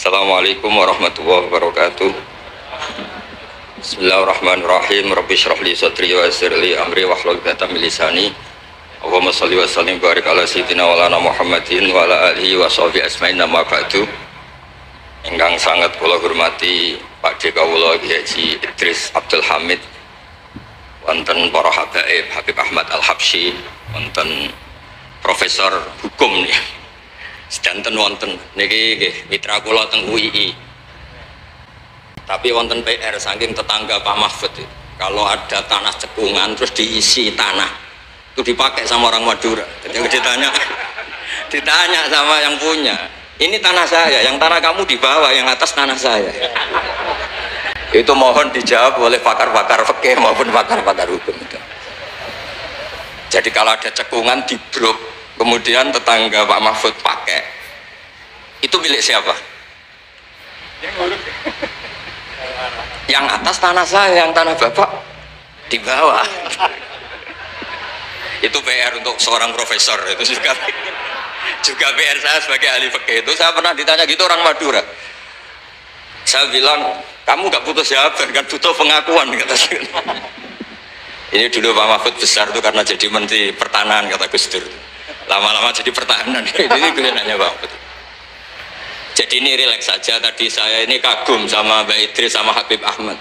Assalamualaikum warahmatullahi wabarakatuh. Bismillahirrahmanirrahim. Rabbi shrah li sadri wa yassir li amri wahlul 'uqdatam min lisani. Allahumma shalli wa sallim barik ala sayyidina wa lana Muhammadin wa ala alihi wa sahbihi asma'in nama ba'du. Ingkang sangat kula hormati Pak D kawula Haji Idris Abdul Hamid, wonten para habaib Habib Ahmad Al-Habsyi, wonten Profesor Hukum nih. Sedanten wonten niki nggih mitra kula teng UII. Tapi wonten PR saking tetangga Pak Mahfud. Kalau ada tanah cekungan terus diisi tanah, itu dipakai sama orang Madura. Jadi ditanya sama yang punya, ini tanah saya, yang tanah kamu di bawah, yang atas tanah saya. Itu mohon dijawab oleh pakar-pakar fikih maupun pakar-pakar hukum itu. Jadi kalau ada cekungan di brok, kemudian tetangga Pak Mahfud pakai, itu milik siapa? Yang atas tanah saya, yang tanah bapak di bawah. Itu PR untuk seorang profesor, itu juga PR saya sebagai ahli fikih. Itu saya pernah ditanya gitu orang Madura. Saya bilang, kamu gak butuh jawaban, kan butuh pengakuan, kata saya. Ini dulu Pak Mahfud besar tuh karena jadi Menteri Pertahanan, kata Gus Dur. Lama-lama jadi pertahanan. Ini gue nanya Pak Mahfud. Jadi ini rileks saja. Tadi saya ini kagum sama Mbak Idris sama Habib Ahmad.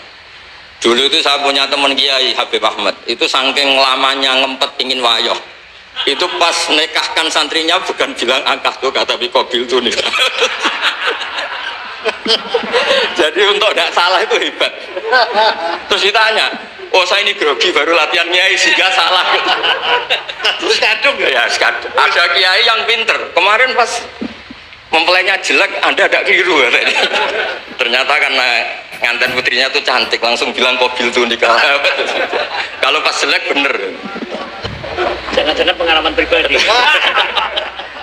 Dulu itu saya punya teman Kiai Habib Ahmad. Itu saking lamanya ngempet ingin wayoh. Itu pas nikahkan santrinya bukan bilang angkah tuh, kata Bikobil tuh nih. Jadi untuk tidak salah itu hebat. Terus ditanya, oh saya ini grogi baru latihan Kiai sehingga salah. Terus kadung ya, kadung. Ada Kiai yang pinter. Kemarin pas mempelainya jelek, Anda tidak keliru katanya. Ternyata karena nganten putrinya tuh cantik, langsung bilang Kobil tuh nikah. Kalau pas jelek bener. Jangan-jangan pengalaman pribadi.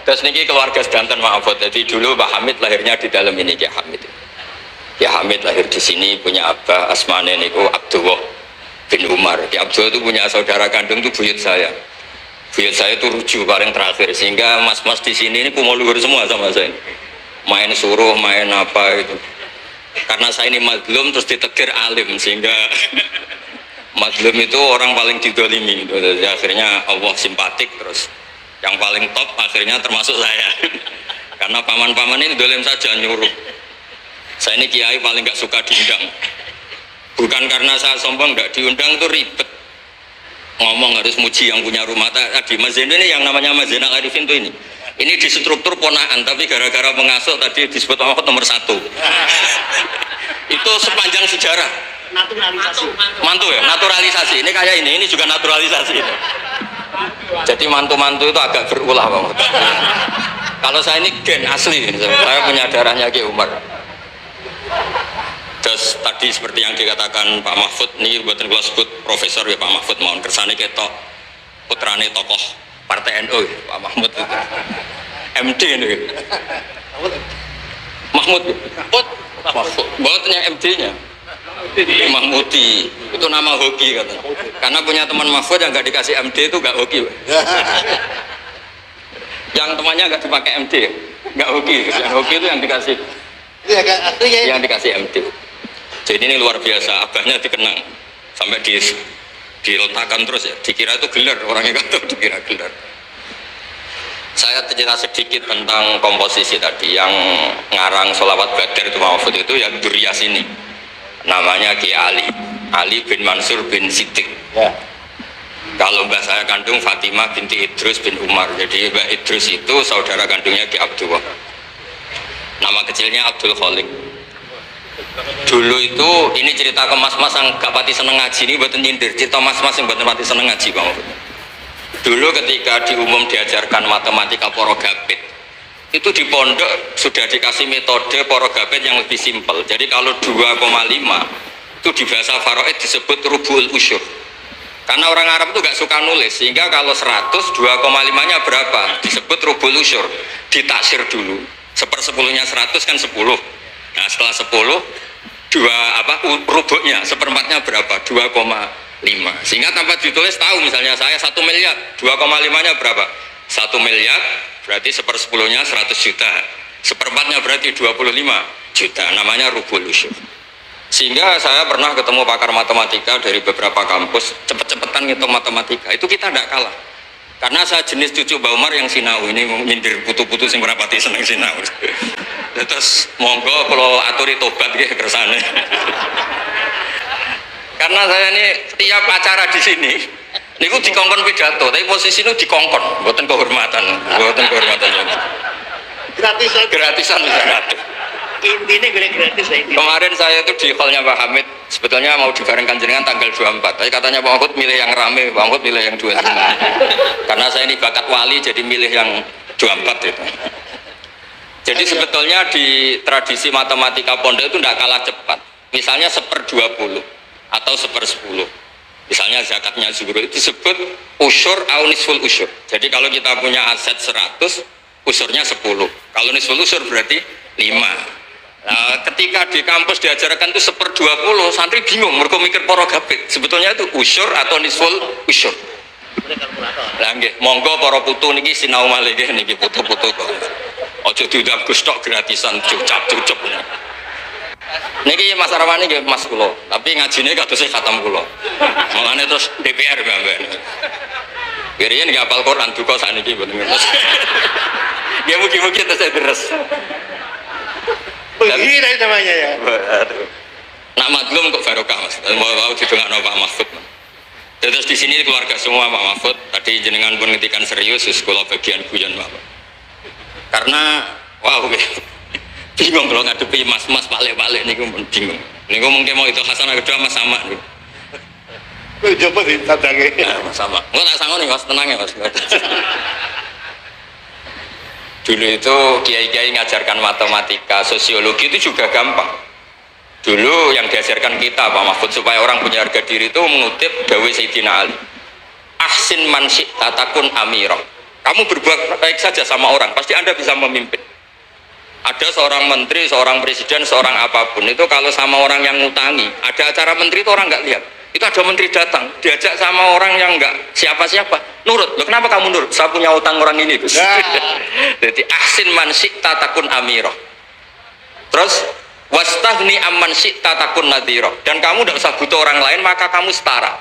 Terus niki keluarga sedanten maafot. Jadi dulu Pak Hamid lahirnya di dalam ini, Ki Hamid. Ki Hamid lahir di sini, punya abah asmane niku Abdullah bin Umar. Ki Abdullah itu punya saudara kandung itu buyut saya. Buyut saya itu rujuk paling terakhir, sehingga mas-mas di sini ini kumul luhur semua sama saya. Main suruh, main apa itu. Karena saya ini madlum terus ditegur alim, sehingga madlum itu orang paling didolimi. Jadi akhirnya Allah simpatik, terus yang paling top akhirnya termasuk saya. Karena paman-paman ini dolim saja nyuruh. Saya ini kiai paling gak suka diundang. Bukan karena saya sombong, gak diundang itu ribet. Ngomong harus muji yang punya rumah. Tadi Mas Zain ini yang namanya Mas Zainal Arifin tuh ini. Ini di struktur ponaan, tapi gara-gara pengasuh tadi disebut nomor 1. Itu sepanjang sejarah. Naturalisasi. Mantu ya, naturalisasi. Ini kayak ini juga naturalisasi. Jadi mantu-mantu itu agak berulah Pak. Kalau saya ini gen asli, saya punya darahnya Ki Umar. Terus tadi seperti yang dikatakan Pak Mahfud, ini buatan kelas sebut Profesor ya Pak Mahfud, mohon kersane ketok putrane tokoh Partai NU Pak Mahmud itu. MD ini. Mahmud. Mahfud. Buatnya MD-nya. Mahmudi itu nama hoki katanya. Karena punya teman Mahfud yang nggak dikasih MD itu nggak hoki. Yang temannya nggak dipakai MD, nggak hoki. Yang hoki itu yang dikasih. Yang dikasih MD. Jadi ini luar biasa. Abahnya dikenang sampai diletakkan terus ya. Dikira itu gelar, orangnya nggak tahu dikira gelar. Saya cerita sedikit tentang komposisi tadi. Yang ngarang sholawat Badar itu Mahfud itu ya Duriyas ini. Namanya Ki Ali bin Mansur bin Siddiq ya. Kalau mbah saya kandung Fatimah binti Idrus bin Umar. Jadi Mbak Idrus itu saudara kandungnya Ki Abdullah. Nama kecilnya Abdul Khalik. Dulu itu ini cerita ke mas-mas yang gak pati seneng ngaji, ini buatan nyindir. Cerita mas-mas yang buatan pati seneng ngaji Bang. Dulu ketika di umum diajarkan matematika porogapit, itu di pondok sudah dikasih metode porogapit yang lebih simpel. Jadi kalau 2,5 itu di bahasa Faraid disebut rubul usyur. Karena orang Arab itu gak suka nulis, sehingga kalau 100 2,5 nya berapa disebut rubul usyur. Ditaksir dulu, 1/10-nya 100 kan 10. Nah setelah 10 rubuknya 1/4-nya berapa, 2,5. Sehingga tanpa ditulis tahu, misalnya saya 1 miliar, 2,5 nya berapa, 1 miliar berarti 1/10-nya 100 juta, 1/4-nya berarti 25, juta, namanya rubul usyur. Sehingga saya pernah ketemu pakar matematika dari beberapa kampus, cepet-cepetan ngitung matematika, itu kita tidak kalah. Karena saya jenis cucu Mbak Umar yang sinau, ini nyindir putu-putu sing merapati seneng sinau. Terus monggo kalau aturi tobat gitu kersane. Karena saya ini setiap acara di sini, niku dikongkon pidato, tapi posisi itu dikongkon, buatan kehormatan, buatan kehormatan. Gratisan gratis. Intinya gue gratis ya. Kemarin saya itu di hallnya Pak Hamid, sebetulnya mau dibarengkan jenengan tanggal 24, tapi katanya Pak Mahfud milih yang rame, Pak Mahfud milih yang 25. Karena saya ini bakat wali, jadi milih yang 24 itu. Jadi sebetulnya di tradisi matematika pondok itu tidak kalah cepat. Misalnya 1/20 atau 1/10. Misalnya zakatnya zuhur itu disebut usyur au nisful usyur. Jadi kalau kita punya aset 100, usurnya 10. Kalau nisful usyur berarti 5. Nah, ketika di kampus diajarkan itu 1/20, santri bingung, mereka mikir para gabit. Sebetulnya itu usyur atau nisful usyur. Lah nggih, monggo para putu niki sinau malih niki putu-putu kok. Aja diundang Gus tok gratisan cucap-cucup. Niki Mas Arwani nggih Mas kula, tapi ngajine kadose khatam kula. Mulane terus DPR mbak. Biyen nggih hafal Quran duka sakniki mboten ngertos. Nggih mugi-mugi terus deres. Begini namanya ya. Nak maklum kok barokah Mas. Mau didongakno Pak Mahfud. Terus di sini keluarga semua Pak Mahfud. Tadi jenengan pun ngetikan serius, sekolah bagian guyon Pak. Karena wow, bingung kalau ngadepi mas-mas balik-balik niku bingung. Niku mungkin mau itu Hasanah kedua Mas sama niku. Kowe coba ditandangi. Mas sama. Enggak tak sangoni Mas, tenang ya Mas. Dulu itu kiai-kiai ngajarkan matematika, sosiologi itu juga gampang. Dulu yang diajarkan kita Pak Mahfud supaya orang punya harga diri itu mengutip dawuh Sayyidina Ali. Ahsin man syi'ta takun amirah. Kamu berbuat baik saja sama orang, pasti Anda bisa memimpin. Ada seorang menteri, seorang presiden, seorang apapun itu kalau sama orang yang ngutangi, ada acara menteri itu orang nggak lihat. Itu ada menteri datang, diajak sama orang yang nggak siapa-siapa, nurut. Loh kenapa kamu nurut? Saya punya utang orang ini, Gus. Jadi ahsin man syi'ta takun amirah. Terus wastaghni amman syi'ta takun nadhirah. Dan kamu tidak usah butuh orang lain, maka kamu setara.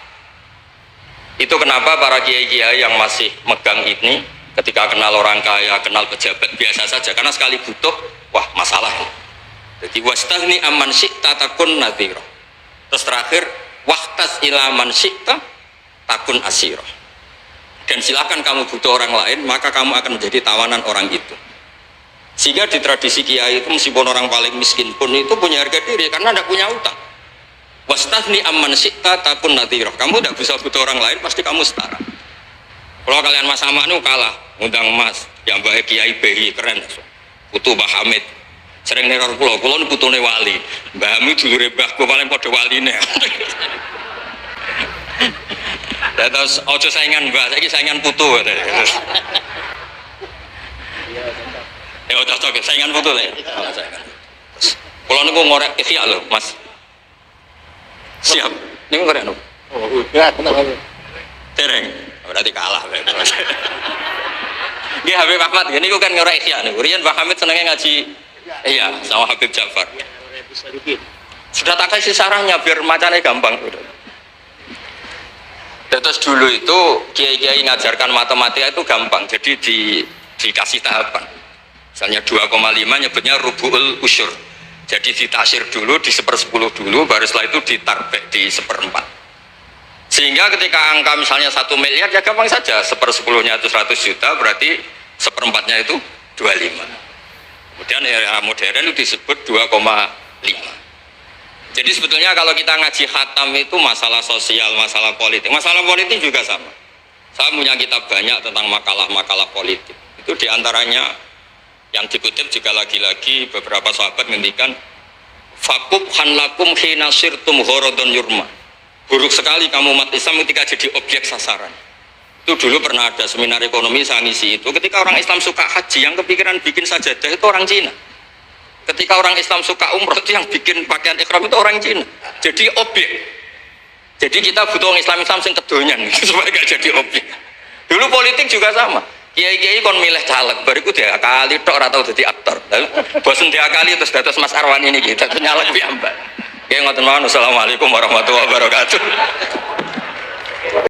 Itu kenapa para kiai-kiai yang masih megang ini ketika kenal orang kaya, kenal pejabat biasa saja, karena sekali butuh, wah masalah. Jadi wastaghni amman syi'ta takun nadhirah. Terus terakhir waqtas ila man syi'ta takun asirah. Dan silakan kamu butuh orang lain, maka kamu akan menjadi tawanan orang itu. Sehingga di tradisi kiai itu meskipun orang paling miskin pun itu punya harga diri karena tidak punya utang. Wastaghni amman syi'ta takun nadhirah. Kamu tidak bisa butuh orang lain, pasti kamu setara. Kalau kalian Mas Sama itu kalah, ngundang Mas yang baik kiai BI keren, putu Mbah Hamid. Sering neror kula ini putune wali. Mbah Hamid dulure mbahku paling padha waline. Terus ojo saingan Mbah, saiki saingan putu. Ya udah cocok saingan putu le. Kula niku ngorek ikhya lho, Mas. Siap. Niku ngorek lho. Oh, udah tenang aja. Tereng. Berarti kalah. Nggih Habib Ahmad, niku kan ngorek ikhya niku. Riyen Mbah Hamid senenge ngaji. Iya, sama Habib Ja'far. Sudah tak kasih sarahnya biar macamnya gampang. Terus dulu itu kiai-kiai ngajarkan matematika itu gampang, jadi dikasih tahapan. Misalnya 2,5 nyebutnya rubu'ul usyur. Jadi ditaksir dulu, di 1/10 dulu, baru setelah itu ditarbek di 1/4. Sehingga ketika angka misalnya 1 miliar ya gampang saja, 1/10-nya itu 100 juta, berarti 1/4-nya itu 25. Kemudian era modern itu disebut 2,5. Jadi sebetulnya kalau kita ngaji khatam itu masalah sosial, masalah politik. Masalah politik juga sama. Saya punya kitab banyak tentang makalah-makalah politik. Itu diantaranya yang dikutip juga lagi-lagi beberapa sahabat ngendikan fakub hanlakum hina sirtum horodon yurma. Buruk sekali kamu umat Islam ketika jadi objek sasaran. Itu dulu pernah ada seminar ekonomi saya ngisi itu. Ketika orang Islam suka haji, yang kepikiran bikin sajadah itu orang Cina. Ketika orang Islam suka umroh itu yang bikin pakaian ikhram itu orang Cina. Jadi objek. Jadi kita butuh orang Islam sing kedonyan supaya gak jadi objek. Dulu politik juga sama. Kiai-kiai kon milih caleg, bariku diakali tok ora tau dadi aktor. Bosen diakali terus dados Mas Arwan ini kita nyalek piyambak. Nggih ngoten mawon. Assalamualaikum warahmatullahi wabarakatuh.